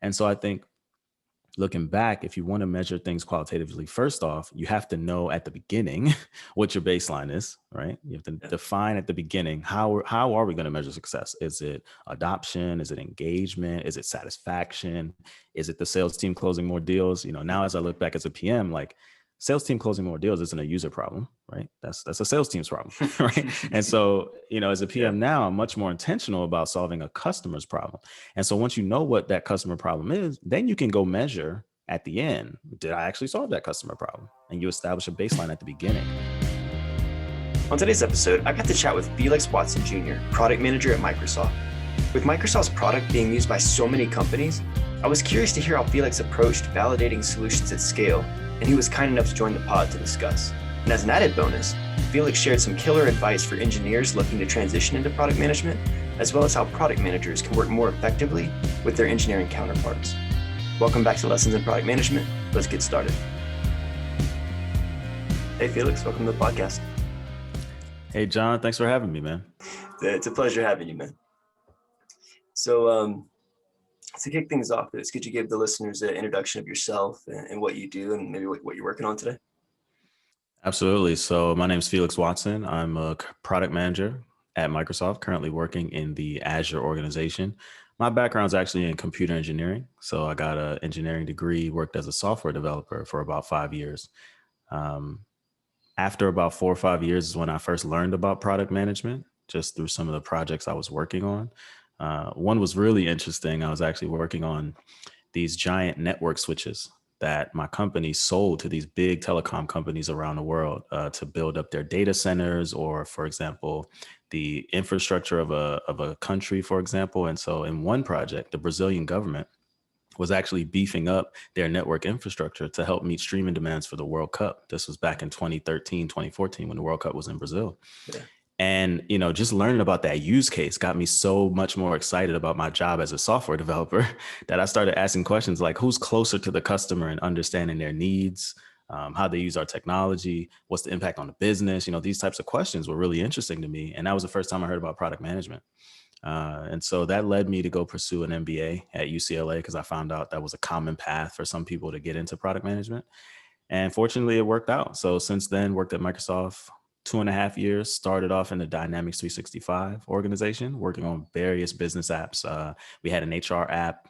And so I think looking back, if you want to measure things qualitatively, first off, you have to know at the beginning what your baseline is, right? You have to define at the beginning, how are we going to measure success? Is it adoption? Is it engagement? Is it satisfaction? Is it the sales team closing more deals? Now as I look back as a PM, like sales team closing more deals isn't a user problem, right? That's a sales team's problem, right? And so, as a PM now, I'm much more intentional about solving a customer's problem. And so once you know what that customer problem is, then you can go measure at the end, did I actually solve that customer problem? And you establish a baseline at the beginning. On today's episode, I got to chat with Felix Watson Jr., product manager at Microsoft. With Microsoft's product being used by so many companies, I was curious to hear how Felix approached validating solutions at scale, and he was kind enough to join the pod to discuss. And as an added bonus, Felix shared some killer advice for engineers looking to transition into product management, as well as how product managers can work more effectively with their engineering counterparts. Welcome back to Lessons in Product Management. Let's get started. Hey, Felix, welcome to the podcast. Hey, John, thanks for having me, man. It's a pleasure having you, man. So to kick things off, could you give the listeners an introduction of yourself and what you do and maybe what you're working on today? Absolutely. So my name is Felix Watson. I'm a product manager at Microsoft, currently working in the Azure organization. My background is actually in computer engineering. So I got an engineering degree, worked as a software developer for about 5 years. After about 4 or 5 years is when I first learned about product management, just through some of the projects I was working on. One was really interesting. I was actually working on these giant network switches that my company sold to these big telecom companies around the world to build up their data centers, or, for example, the infrastructure of a country, for example. And so in one project, the Brazilian government was actually beefing up their network infrastructure to help meet streaming demands for the World Cup. This was back in 2013, 2014, when the World Cup was in Brazil. Yeah. And, just learning about that use case got me so much more excited about my job as a software developer that I started asking questions like, who's closer to the customer and understanding their needs, how they use our technology, what's the impact on the business? These types of questions were really interesting to me. And that was the first time I heard about product management. And so that led me to go pursue an MBA at UCLA because I found out that was a common path for some people to get into product management. And fortunately, it worked out. So since then, worked at Microsoft 2.5 years, started off in the Dynamics 365 organization, working on various business apps. We had an HR app.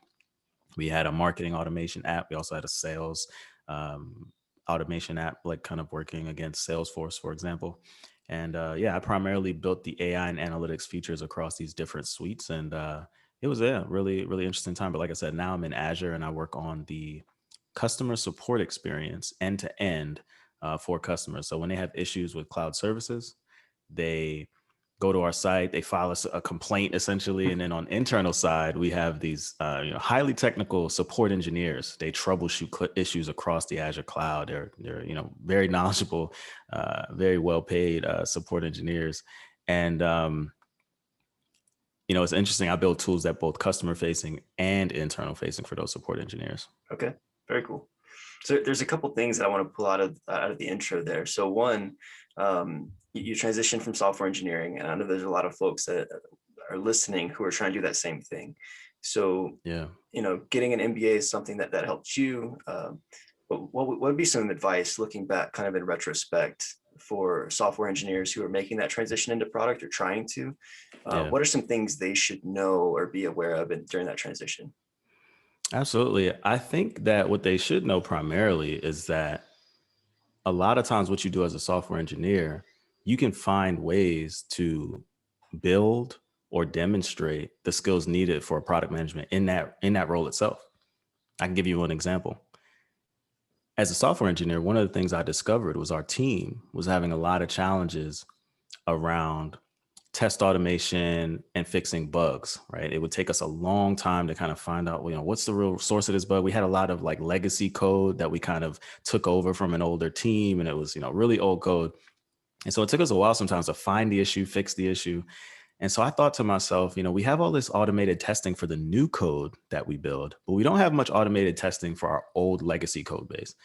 We had a marketing automation app. We also had a sales automation app, like kind of working against Salesforce, for example. And I primarily built the AI and analytics features across these different suites. And it was a really, really interesting time. But like I said, now I'm in Azure and I work on the customer support experience end to end for customers. So when they have issues with cloud services, they go to our site, they file us a complaint essentially. And then on internal side, we have these highly technical support engineers. They troubleshoot issues across the Azure cloud. They're very knowledgeable, very well paid support engineers. And it's interesting. I build tools that both customer facing and internal facing for those support engineers. Okay, very cool. So there's a couple things that I want to pull out of the intro there. So one, you transition from software engineering, and I know there's a lot of folks that are listening who are trying to do that same thing. So, getting an MBA is something that helped you. But what would be some advice looking back kind of in retrospect for software engineers who are making that transition into product or trying to? What are some things they should know or be aware of during that transition? Absolutely. I think that what they should know primarily is that a lot of times what you do as a software engineer, you can find ways to build or demonstrate the skills needed for product management in that role itself. I can give you an example. As a software engineer, one of the things I discovered was our team was having a lot of challenges around test automation and fixing bugs, right? It would take us a long time to kind of find out, what's the real source of this bug. We had a lot of like legacy code that we kind of took over from an older team, and it was, really old code. And so it took us a while sometimes to find the issue, fix the issue. And so I thought to myself, we have all this automated testing for the new code that we build, but we don't have much automated testing for our old legacy code base.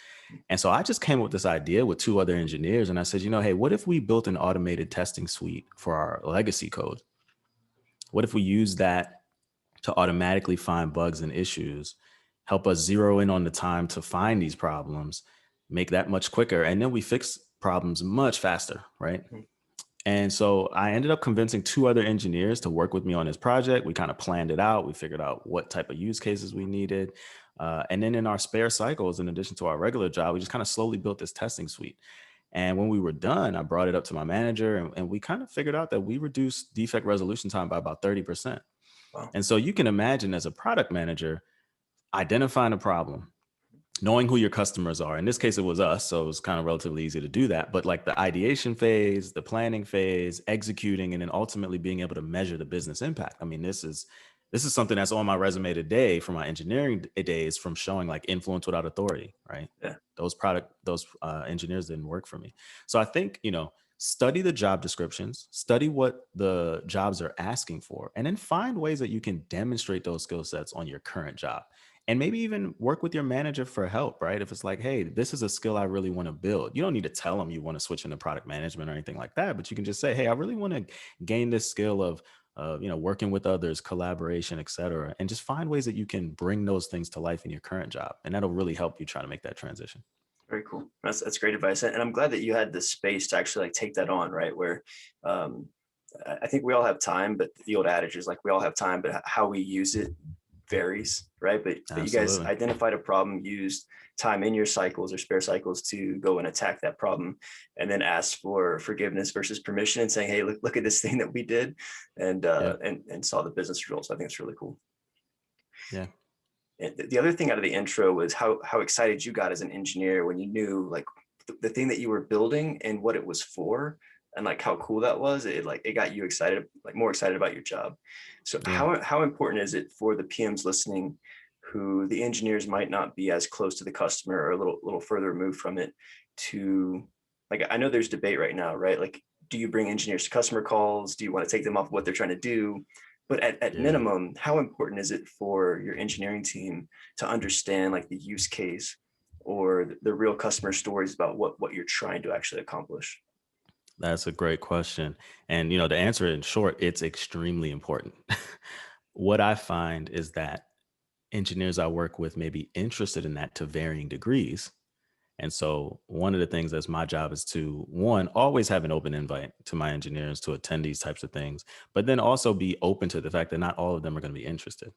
And so I just came up with this idea with 2 other engineers. And I said, hey, what if we built an automated testing suite for our legacy code? What if we use that to automatically find bugs and issues help us zero in on the time to find these problems, make that much quicker. And then we fix problems much faster, right? Mhm. And so I ended up convincing two other engineers to work with me on this project. We kind of planned it out. We figured out what type of use cases we needed. And then in our spare cycles, in addition to our regular job, we just kind of slowly built this testing suite. And when we were done, I brought it up to my manager and we kind of figured out that we reduced defect resolution time by about 30%. Wow. And so you can imagine as a product manager, identifying a problem, knowing who your customers are. In this case, it was us. So it was kind of relatively easy to do that. But like the ideation phase, the planning phase, executing, and then ultimately being able to measure the business impact. I mean, this is something that's on my resume today from my engineering days from showing like influence without authority, right? Yeah. Those engineers didn't work for me. So I think, study the job descriptions, study what the jobs are asking for, and then find ways that you can demonstrate those skill sets on your current job. And maybe even work with your manager for help, right? If it's like, hey, this is a skill I really want to build. You don't need to tell them you want to switch into product management or anything like that, but you can just say, hey, I really want to gain this skill of working with others, collaboration, et cetera, and just find ways that you can bring those things to life in your current job. And that'll really help you try to make that transition. Very cool. That's great advice. And I'm glad that you had the space to actually like take that on, right? Where um, I think we all have time, but the old adage is like we all have time, but how we use it varies, right? But you guys Absolutely. identified a problem, used time in your cycles or spare cycles to go and attack that problem, and then ask for forgiveness versus permission and saying, hey, look at this thing that we did, and Yeah. and saw the business results. I think it's really cool. Yeah. And the other thing out of the intro was how excited you got as an engineer when you knew like the thing that you were building and what it was for, and like how cool that was. It got you excited, like more excited about your job. So Yeah. how important is it for the PMs listening, who the engineers might not be as close to the customer or a little further removed from it, to like, I know there's debate right now, right? Like, do you bring engineers to customer calls? Do you want to take them off what they're trying to do? But at Yeah. minimum, how important is it for your engineering team to understand like the use case or the real customer stories about what you're trying to actually accomplish? That's a great question. And, the answer in short, it's extremely important. What I find is that engineers I work with may be interested in that to varying degrees. And so one of the things that's my job is to, one, always have an open invite to my engineers to attend these types of things, but then also be open to the fact that not all of them are going to be interested.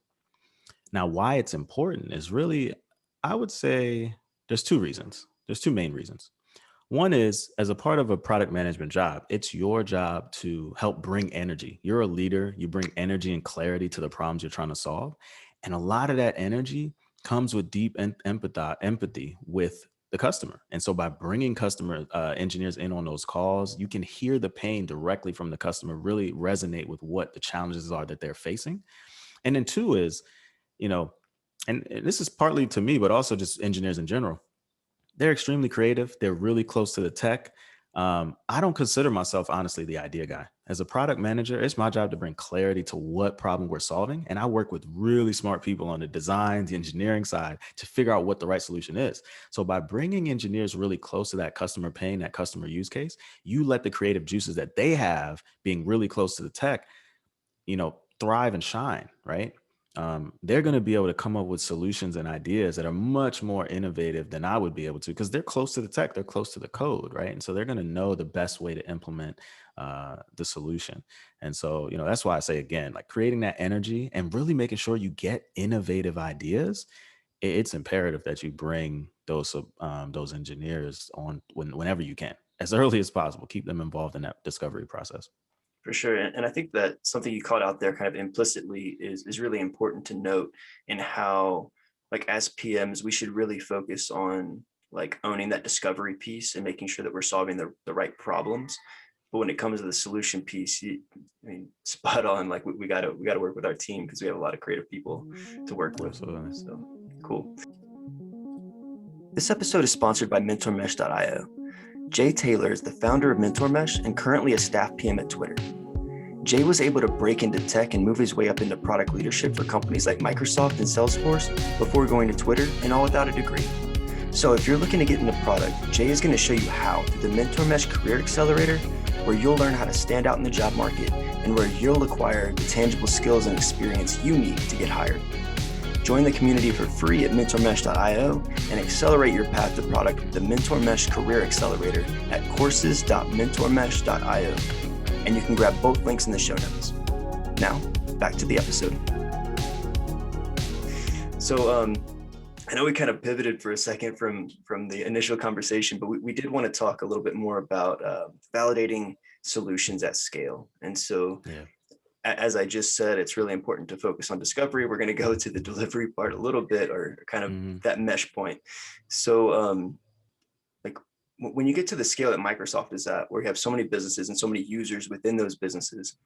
Now, why it's important is really, I would say there's two reasons. There's two main reasons. One is, as a part of a product management job, it's your job to help bring energy. You're a leader, you bring energy and clarity to the problems you're trying to solve. And a lot of that energy comes with deep empathy with the customer. And so by bringing customer engineers in on those calls, you can hear the pain directly from the customer, really resonate with what the challenges are that they're facing. And then two is, you know, and this is partly to me, but also just engineers in general, they're extremely creative. They're really close to the tech. I don't consider myself, honestly, the idea guy. As a product manager, it's my job to bring clarity to what problem we're solving. And I work with really smart people on the design, the engineering side to figure out what the right solution is. So by bringing engineers really close to that customer pain, that customer use case, you let the creative juices that they have being really close to the tech, thrive and shine, right? They're going to be able to come up with solutions and ideas that are much more innovative than I would be able to because they're close to the tech, they're close to the code, right? And so they're going to know the best way to implement the solution. And so, that's why I say again, like creating that energy and really making sure you get innovative ideas. It's imperative that you bring those engineers on whenever you can, as early as possible. Keep them involved in that discovery process. For sure. And I think that something you called out there kind of implicitly is really important to note in how, like, as PMs, we should really focus on like owning that discovery piece and making sure that we're solving the right problems. But when it comes to the solution piece, spot on. Like we gotta work with our team because we have a lot of creative people to work with. Absolutely. So cool. This episode is sponsored by MentorMesh.io. Jay Taylor is the founder of MentorMesh and currently a staff PM at Twitter. Jay was able to break into tech and move his way up into product leadership for companies like Microsoft and Salesforce before going to Twitter, and all without a degree. So if you're looking to get into product, Jay is going to show you how through the MentorMesh Career Accelerator, where you'll learn how to stand out in the job market and where you'll acquire the tangible skills and experience you need to get hired. Join the community for free at mentormesh.io and accelerate your path to product with the MentorMesh Career Accelerator at courses.mentormesh.io. And you can grab both links in the show notes. Now, back to the episode. So I know we kind of pivoted for a second from the initial conversation, but we did want to talk a little bit more about validating solutions at scale. And so as I just said, it's really important to focus on discovery. We're going to go to the delivery part a little bit, or kind of that mesh point. So like when you get to the scale that Microsoft is at, where you have so many businesses and so many users within those businesses,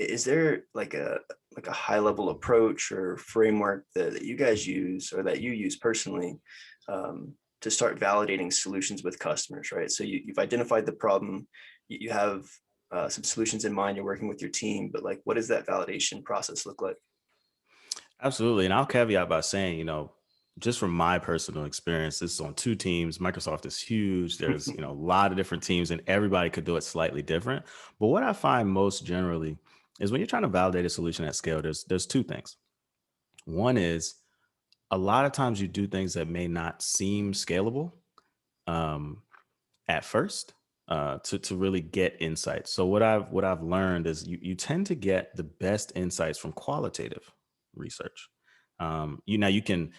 is there like a high level approach or framework that you guys use, or that you use personally, to start validating solutions with customers, right? So you've identified the problem, you have some solutions in mind, you're working with your team, but like, what does that validation process look like? Absolutely. And I'll caveat by saying, just from my personal experience, this is on two teams. Microsoft is huge. There's, a lot of different teams and everybody could do it slightly different. But what I find most generally is when you're trying to validate a solution at scale, there's two things. One is a lot of times you do things that may not seem scalable at first, to really get insights. So what I've learned is you tend to get the best insights from qualitative research. You can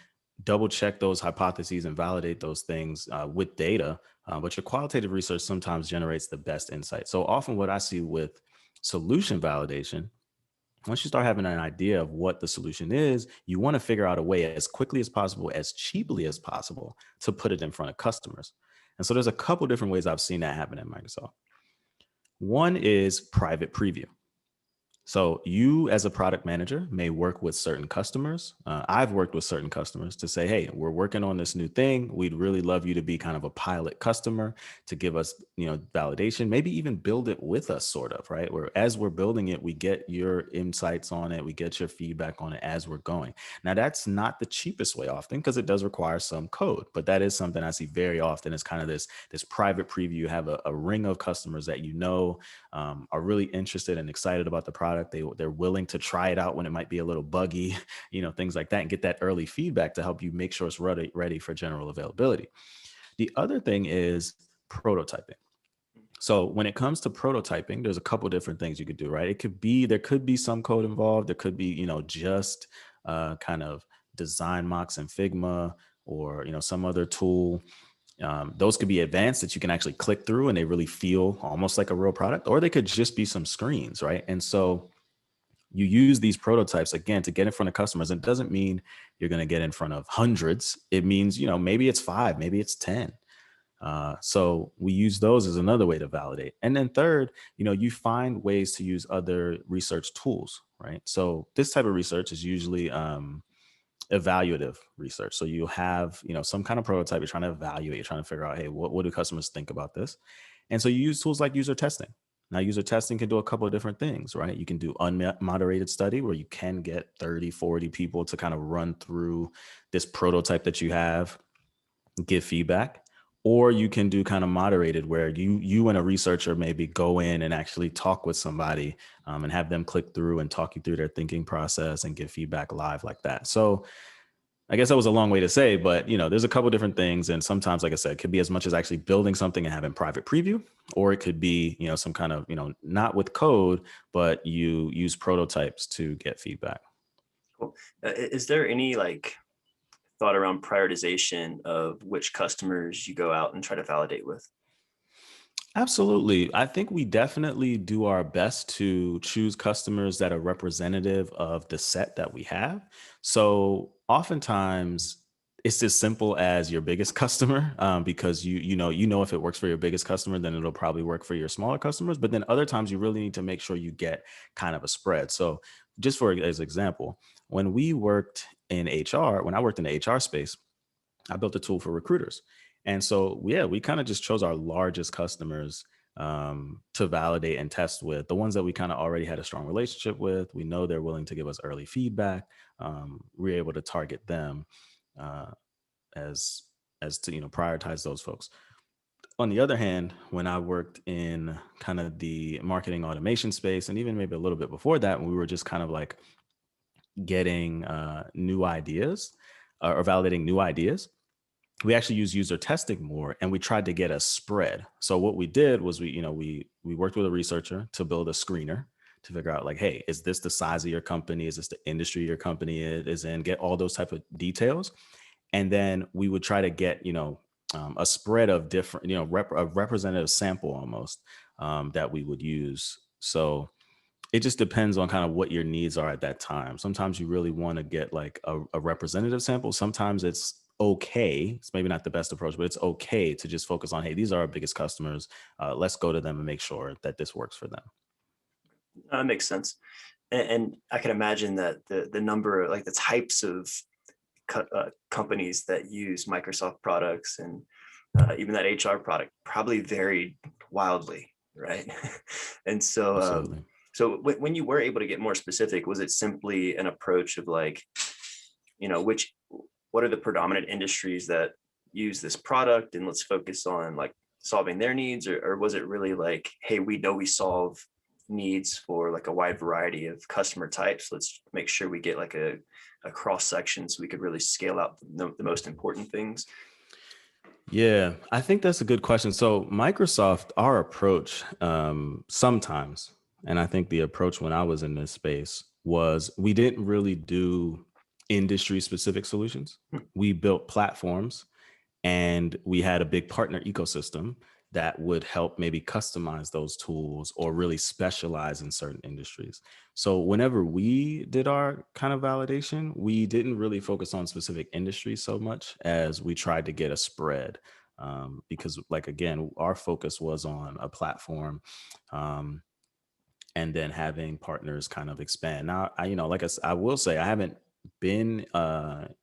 double check those hypotheses and validate those things with data, but your qualitative research sometimes generates the best insight. So often what I see with solution validation, once you start having an idea of what the solution is, you want to figure out a way as quickly as possible, as cheaply as possible, to put it in front of customers. And so there's a couple different ways I've seen that happen at Microsoft. One is private preview. So you as a product manager may work with certain customers. I've worked with certain customers to say, hey, we're working on this new thing. We'd really love you to be kind of a pilot customer to give us, validation, maybe even build it with us, sort of, right? Where as we're building it, we get your insights on it. We get your feedback on it as we're going. Now, that's not the cheapest way often because it does require some code, but that is something I see very often as kind of this private preview. You have a ring of customers that are really interested and excited about the product. They're willing to try it out when it might be a little buggy, things like that, and get that early feedback to help you make sure it's ready for general availability. The other thing is prototyping. So when it comes to prototyping, there's a couple different things you could do, right? There could be some code involved. There could be, just kind of design mocks in Figma, or, some other tool. Those could be advanced that you can actually click through and they really feel almost like a real product, or they could just be some screens, right? And so you use these prototypes again to get in front of customers. It doesn't mean you're going to get in front of hundreds. It means, maybe it's 5, maybe it's 10. So we use those as another way to validate. And then third, you find ways to use other research tools, right? So this type of research is usually evaluative research. So you have, some kind of prototype you're trying to evaluate, you're trying to figure out, hey, what do customers think about this? And so you use tools like user testing. Now, user testing can do a couple of different things, right? You can do unmoderated study where you can get 30, 40 people to kind of run through this prototype that you have, give feedback. Or you can do kind of moderated where you and a researcher maybe go in and actually talk with somebody and have them click through and talk you through their thinking process and give feedback live like that. So I guess that was a long way to say, but there's a couple different things. And sometimes, like I said, it could be as much as actually building something and having private preview, or it could be, some kind of, not with code, but you use prototypes to get feedback. Cool. Is there any thought around prioritization of which customers you go out and try to validate with? Absolutely. I think we definitely do our best to choose customers that are representative of the set that we have. So oftentimes it's as simple as your biggest customer, because you know if it works for your biggest customer, then it'll probably work for your smaller customers. But then other times you really need to make sure you get kind of a spread. So just as example, when I worked in the HR space, I built a tool for recruiters. And so, yeah, we kind of just chose our largest customers to validate and test with, the ones that we kind of already had a strong relationship with. We know they're willing to give us early feedback. We're able to target them uh, as to prioritize those folks. On the other hand, when I worked in kind of the marketing automation space, and even maybe a little bit before that, when we were just kind of like getting new ideas or validating new ideas, we actually use user testing more, and we tried to get a spread. So what we did was we worked with a researcher to build a screener to figure out like, hey, is this the size of your company? Is this the industry your company is in? Get all those type of details. And then we would try to get, a spread of different, a representative sample almost that we would use. So it just depends on kind of what your needs are at that time. Sometimes you really want to get like a representative sample. Sometimes it's okay. It's maybe not the best approach, but it's okay to just focus on, hey, these are our biggest customers. Let's go to them and make sure that this works for them. That makes sense. And I can imagine that the number, like the types of companies that use Microsoft products and even that HR product probably varied wildly, right? And so, Absolutely. so when you were able to get more specific, was it simply an approach of like, which what are the predominant industries that use this product, and let's focus on like solving their needs, or was it really like, hey, we know we solve needs for like a wide variety of customer types, let's make sure we get like a cross section so we could really scale out the most important things? Yeah, I think that's a good question. So Microsoft, our approach sometimes, and I think the approach when I was in this space was we didn't really do industry specific solutions. Hmm, We built platforms, and we had a big partner ecosystem that would help maybe customize those tools or really specialize in certain industries. So whenever we did our kind of validation, we didn't really focus on specific industries so much as we tried to get a spread. Because like again, our focus was on a platform, um, and then having partners kind of expand. Now, like I will say, I haven't been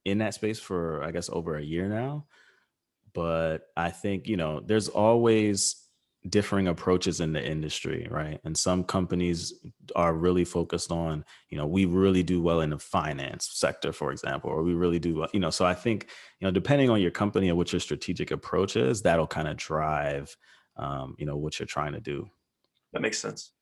in that space for I guess over a year now, but I think, there's always differing approaches in the industry, right? And some companies are really focused on, we really do well in the finance sector, for example, or we really do, so I think, depending on your company and what your strategic approach is, that'll kind of drive, what you're trying to do. that makes sense.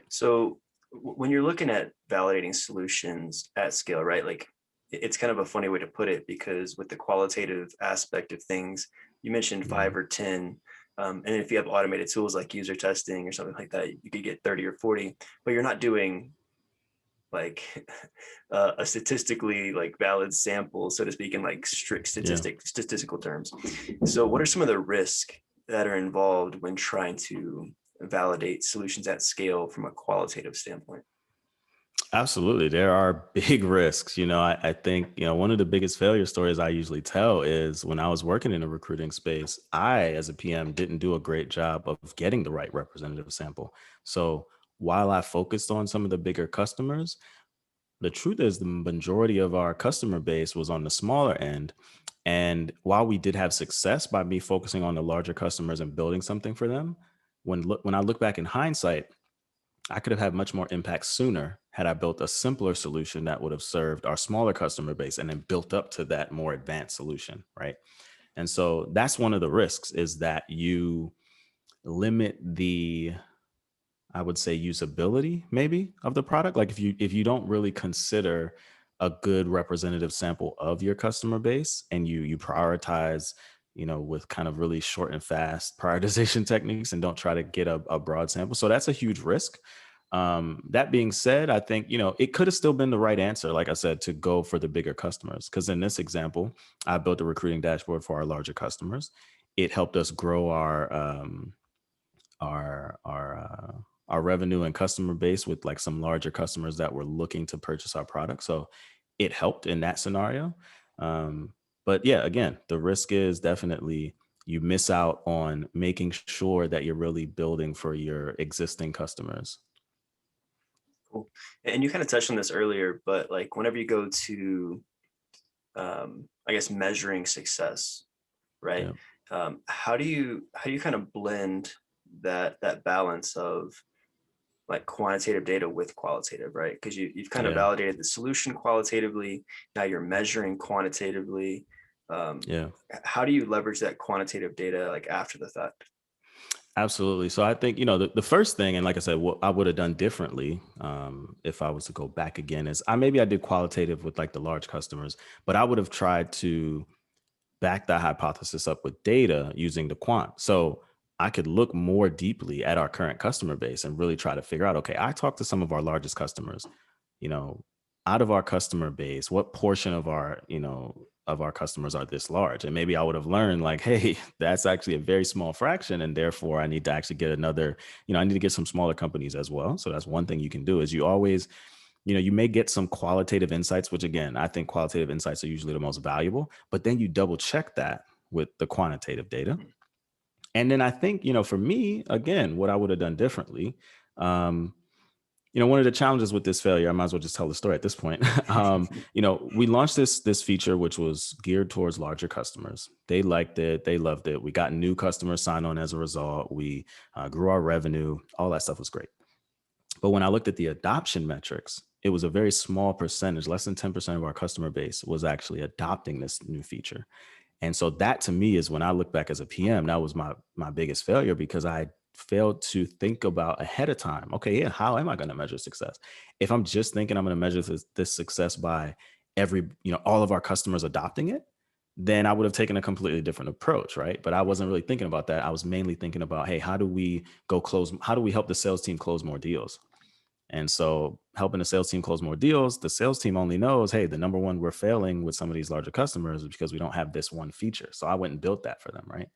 So when you're looking at validating solutions at scale, right? Like it's kind of a funny way to put it, because with the qualitative aspect of things, you mentioned Yeah. 5 or 10. And if you have automated tools like user testing or something like that, you could get 30 or 40, but you're not doing like a statistically like valid sample, so to speak, in like strict Yeah. statistical terms. So what are some of the risks that are involved when trying to validate solutions at scale from a qualitative standpoint? Absolutely. There are big risks. I think, one of the biggest failure stories I usually tell is when I was working in a recruiting space, I, as a PM, didn't do a great job of getting the right representative sample. So while I focused on some of the bigger customers, the truth is the majority of our customer base was on the smaller end. And while we did have success by me focusing on the larger customers and building something for them, when I look back in hindsight, I could have had much more impact sooner had I built a simpler solution that would have served our smaller customer base and then built up to that more advanced solution, right? And so that's one of the risks is that you limit the, I would say, usability maybe of the product. Like if you don't really consider a good representative sample of your customer base, and you prioritize, with kind of really short and fast prioritization techniques, and don't try to get a broad sample. So that's a huge risk. That being said, I think, it could have still been the right answer, like I said, to go for the bigger customers. Because in this example, I built a recruiting dashboard for our larger customers. It helped us grow our our uh, our revenue and customer base with like some larger customers that were looking to purchase our product. So it helped in that scenario. Um, but yeah, again, the risk is definitely you miss out on making sure that you're really building for your existing customers. Cool. And you kind of touched on this earlier, but like whenever you go to, I guess, measuring success, right? Yeah, How do you kind of blend that balance of like quantitative data with qualitative, right? Because you've kind of yeah, validated the solution qualitatively. Now you're measuring quantitatively. Um, yeah. how do you leverage that quantitative data like after the fact? Absolutely. So I think, the first thing, and like I said, what I would have done differently, if I was to go back again, is I did qualitative with like the large customers, but I would have tried to back that hypothesis up with data using the quant. So I could look more deeply at our current customer base and really try to figure out, okay, I talked to some of our largest customers, you know, out of our customer base, what portion of our customers are this large? And maybe I would have learned like, hey, that's actually a very small fraction. And therefore I need to actually get I need to get some smaller companies as well. So that's one thing you can do is you always, you may get some qualitative insights, which again, I think qualitative insights are usually the most valuable, but then you double check that with the quantitative data. And then I think, for me, again, what I would have done differently, um, one of the challenges with this failure, I might as well just tell the story at this point. We launched this feature, which was geared towards larger customers. They liked it. They loved it. We got new customers sign on as a result. We grew our revenue. All that stuff was great. But when I looked at the adoption metrics, it was a very small percentage, less than 10% of our customer base was actually adopting this new feature. And so that to me is when I look back as a PM, that was my biggest failure because I failed to think about ahead of time. Okay, yeah, how am I going to measure success? If I'm just thinking I'm going to measure this success by all of our customers adopting it, then I would have taken a completely different approach, right? But I wasn't really thinking about that. I was mainly thinking about, hey, how do we help the sales team close more deals? And so helping the sales team close more deals, the sales team only knows, hey, the number one we're failing with some of these larger customers is because we don't have this one feature. So I went and built that for them, right?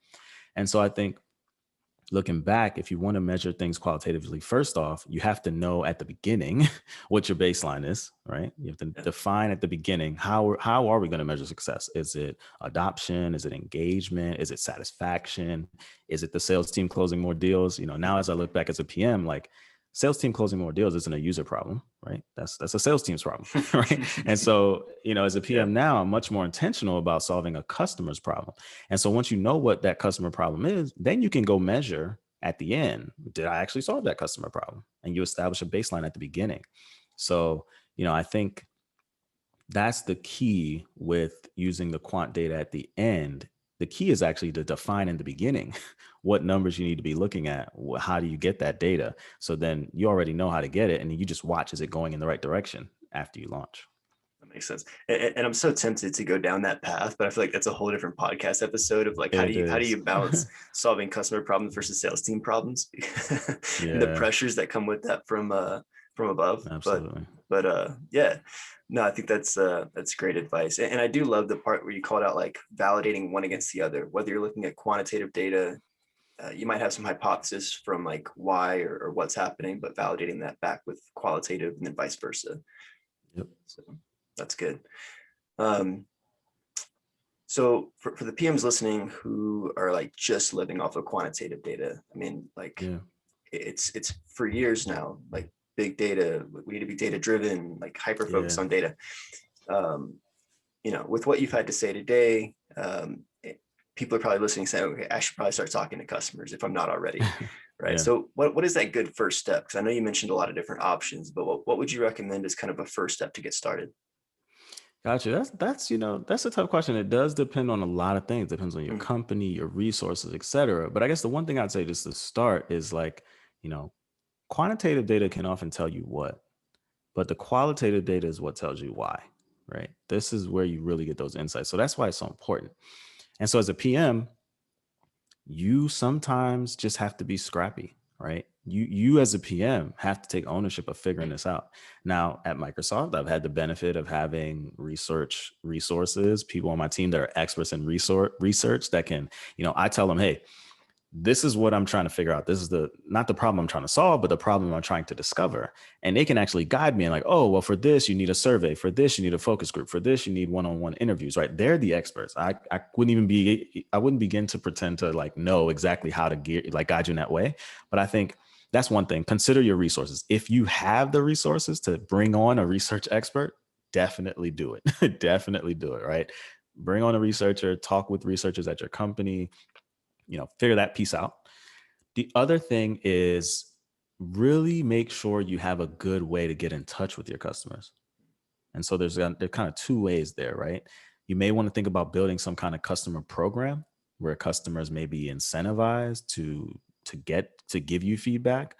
And so I think looking back, if you want to measure things qualitatively, first off, you have to know at the beginning what your baseline is, right? You have to Yeah. define at the beginning, how are we going to measure success? Is it adoption? Is it engagement? Is it satisfaction? Is it the sales team closing more deals? Now as I look back as a PM, like sales team closing more deals isn't a user problem, right? That's a sales team's problem, right? And so, as a Yeah. PM now, I'm much more intentional about solving a customer's problem. And so once you know what that customer problem is, then you can go measure at the end, did I actually solve that customer problem? And you establish a baseline at the beginning. So, I think that's the key with using the quant data at the end. The key is actually to define in the beginning what numbers you need to be looking at. How do you get that data? So then you already know how to get it. And you just watch, is it going in the right direction after you launch? That makes sense. And I'm so tempted to go down that path, but I feel like that's a whole different podcast episode of like It how do is. you balance solving customer problems versus sales team problems and the Yeah, pressures that come with that from above. absolutely. But yeah, no, I think that's great advice. And I do love the part where you called out like validating one against the other, whether you're looking at quantitative data. You might have some hypothesis from like why or what's happening, but validating that back with qualitative and then vice versa. Yep. So that's good. Um, so for the PMs listening who are like just living off of quantitative data, I mean, like Yeah. it's for years now, like big data, we need to be data driven, like hyper Yeah. focused on data. With what you've had to say today, people are probably listening saying, okay, I should probably start talking to customers if I'm not already. Right. Yeah. So what is that good first step? Because I know you mentioned a lot of different options, but what would you recommend as kind of a first step to get started? Gotcha. That's a tough question. It does depend on a lot of things. Depends on your Mm, company, your resources, et cetera. But I guess the one thing I'd say just to start is like, you know, quantitative data can often tell you what, but the qualitative data is what tells you why, right? This is where you really get those insights. So that's why it's so important. And so as a PM, you sometimes just have to be scrappy, right? You as a PM have to take ownership of figuring this out. Now at Microsoft, I've had the benefit of having resources, people on my team that are experts in research that can, I tell them, hey, this is what I'm trying to figure out. This is not the problem I'm trying to solve, but the problem I'm trying to discover. And they can actually guide me and like, oh, well, for this, you need a survey. For this, you need a focus group. For this, you need one-on-one interviews, right? They're the experts. I wouldn't begin to pretend to like know exactly how to guide you in that way. But I think that's one thing. Consider your resources. If you have the resources to bring on a research expert, definitely do it. Definitely do it, right? Bring on a researcher, talk with researchers at your company, figure that piece out. The other thing is really make sure you have a good way to get in touch with your customers. And so there's kind of two ways there, right? You may want to think about building some kind of customer program where customers may be incentivized to to give you feedback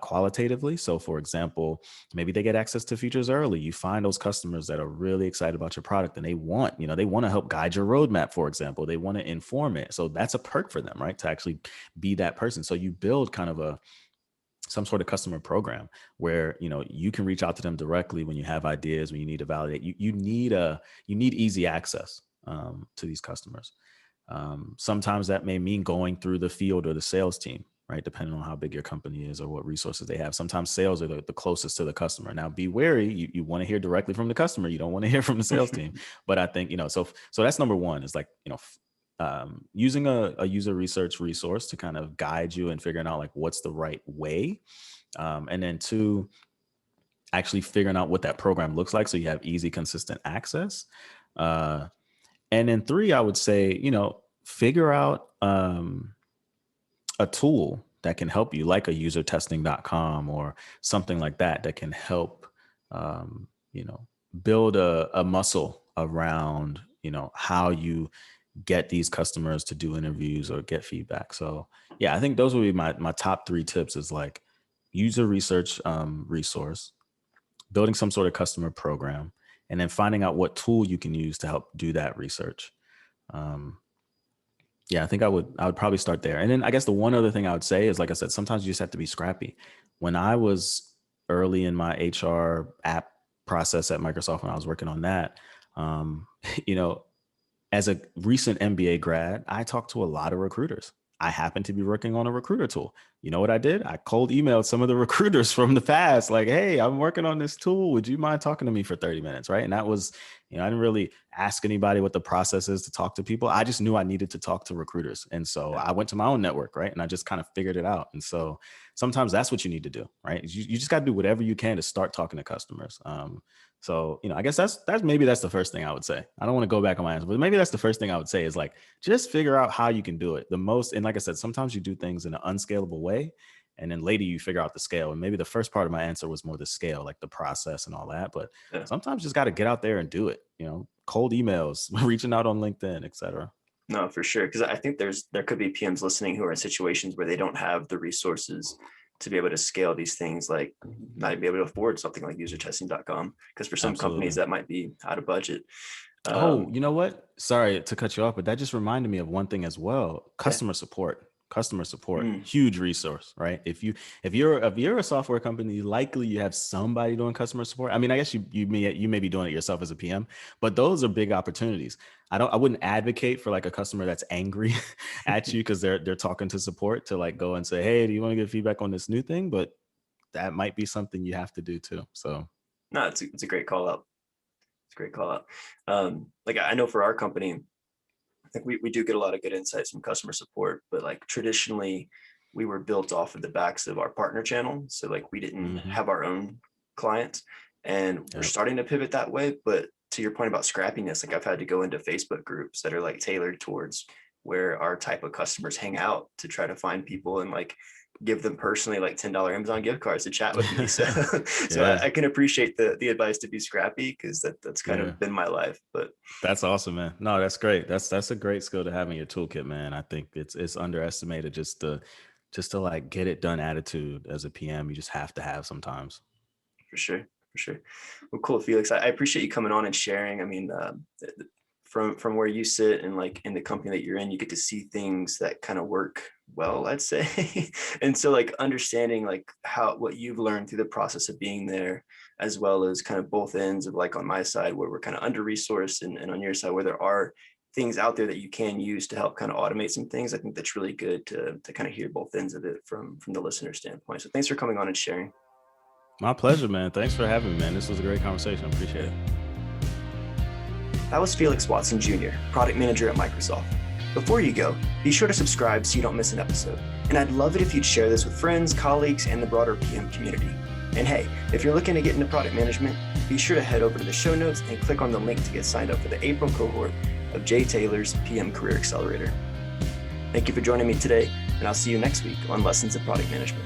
qualitatively. So for example, maybe they get access to features early. You find those customers that are really excited about your product and they want to help guide your roadmap, for example. They want to inform it. So that's a perk for them, right? To actually be that person. So you build kind of some sort of customer program where you can reach out to them directly when you have ideas, when you need to validate. You need easy access to these customers. Sometimes that may mean going through the field or the sales team, right? Depending on how big your company is or what resources they have. Sometimes sales are the closest to the customer. Now, be wary. You want to hear directly from the customer. You don't want to hear from the sales team. But I think, so that's number one, is like, using a user research resource to kind of guide you and figuring out like what's the right way. And then two, actually figuring out what that program looks like so you have easy, consistent access. And then three, I would say, figure out a tool that can help you, like a usertesting.com or something like that can help, build a muscle around, how you get these customers to do interviews or get feedback. So yeah, I think those would be my top three tips, is like user research resource, building some sort of customer program, and then finding out what tool you can use to help do that research. Yeah, I think I would probably start there. And then I guess the one other thing I would say is, like I said, sometimes you just have to be scrappy. When I was early in my HR app process at Microsoft, when I was working on that, as a recent MBA grad, I talked to a lot of recruiters. I happened to be working on a recruiter tool. You know what I did? I cold emailed some of the recruiters from the past, like, hey, I'm working on this tool. Would you mind talking to me for 30 minutes? Right. And that was, I didn't really ask anybody what the process is to talk to people. I just knew I needed to talk to recruiters. And so I went to my own network. Right. And I just kind of figured it out. And so sometimes that's what you need to do. Right. You just got to do whatever you can to start talking to customers. So, I guess that's the first thing I would say. I don't want to go back on my answer, but maybe that's the first thing I would say, is like, just figure out how you can do it the most. And like I said, sometimes you do things in an unscalable way, and then later you figure out the scale. And maybe the first part of my answer was more the scale, like the process and all that. But sometimes you just got to get out there and do it, cold emails, reaching out on LinkedIn, et cetera. No, for sure. Because I think there could be PMs listening who are in situations where they don't have the resources to be able to scale these things, like not be able to afford something like usertesting.com, because for some companies that might be out of budget. You know what? Sorry to cut you off, but that just reminded me of one thing as well. Customer support. Huge resource, right? If you're a software company, likely you have somebody doing customer support. I mean, I guess you may be doing it yourself as a PM, but those are big opportunities. I wouldn't advocate for like a customer that's angry at you because they're talking to support to like go and say, hey, do you want to get feedback on this new thing? But that might be something you have to do too. So no, it's a great call out. It's a great call out. Like I know for our company, I think we do get a lot of good insights from customer support, but like traditionally we were built off of the backs of our partner channel. So like we didn't have our own clients, and we're starting to pivot that way. But to your point about scrappiness, like I've had to go into Facebook groups that are like tailored towards where our type of customers hang out to try to find people and like give them personally like $10 Amazon gift cards to chat with me. So, I can appreciate the advice to be scrappy, because that's kind of been my life. But that's awesome, man. No, that's great. That's a great skill to have in your toolkit, man. I think it's underestimated, just to like get it done attitude as a PM. You just have to have sometimes. For sure. Well, cool, Felix. I appreciate you coming on and sharing. I mean, from where you sit and like in the company that you're in, you get to see things that kind of work well, I'd say. And so like understanding like what you've learned through the process of being there, as well as kind of both ends of like on my side where we're kind of under-resourced, and on your side where there are things out there that you can use to help kind of automate some things. I think that's really good to kind of hear both ends of it from the listener standpoint. So thanks for coming on and sharing. My pleasure, man. Thanks for having me, man. This was a great conversation. I appreciate it. That was Felix Watson Jr., product manager at Microsoft. Before you go, be sure to subscribe so you don't miss an episode. And I'd love it if you'd share this with friends, colleagues, and the broader PM community. And hey, if you're looking to get into product management, be sure to head over to the show notes and click on the link to get signed up for the April cohort of Jay Taylor's PM Career Accelerator. Thank you for joining me today, and I'll see you next week on Lessons in Product Management.